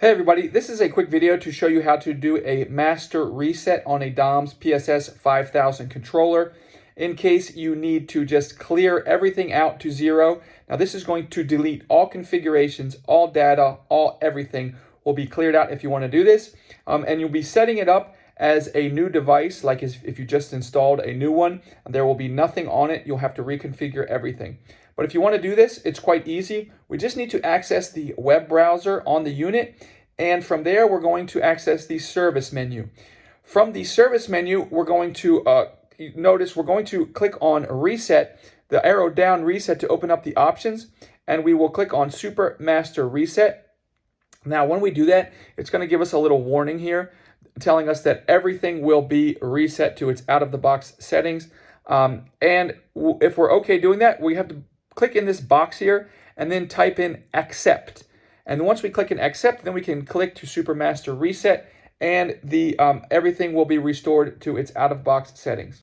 Hey everybody, this is a quick video to show you how to do a master reset on a DOMS PSS 5000 controller in case you need to just clear everything out to zero. Now this is going to delete all configurations, all data, everything will be cleared out if you want to do this. And you'll be setting it up as a new device, like if you just installed a new one. There will be nothing on it. You'll have to reconfigure everything. But if you want to do this, it's quite easy. We just need to access the web browser on the unit, and from there we're going to access the service menu. From the service menu, we're going to notice we're going to click on reset, the arrow down reset to open up the options, and we will click on Super Master Reset. Now when we do that, it's going to give us a little warning here telling us that everything will be reset to its out-of-the-box settings. And if we're okay doing that, we have to click in this box here and then type in accept. And once we click in accept, then we can click to Super Master Reset, and the everything will be restored to its out-of-box settings.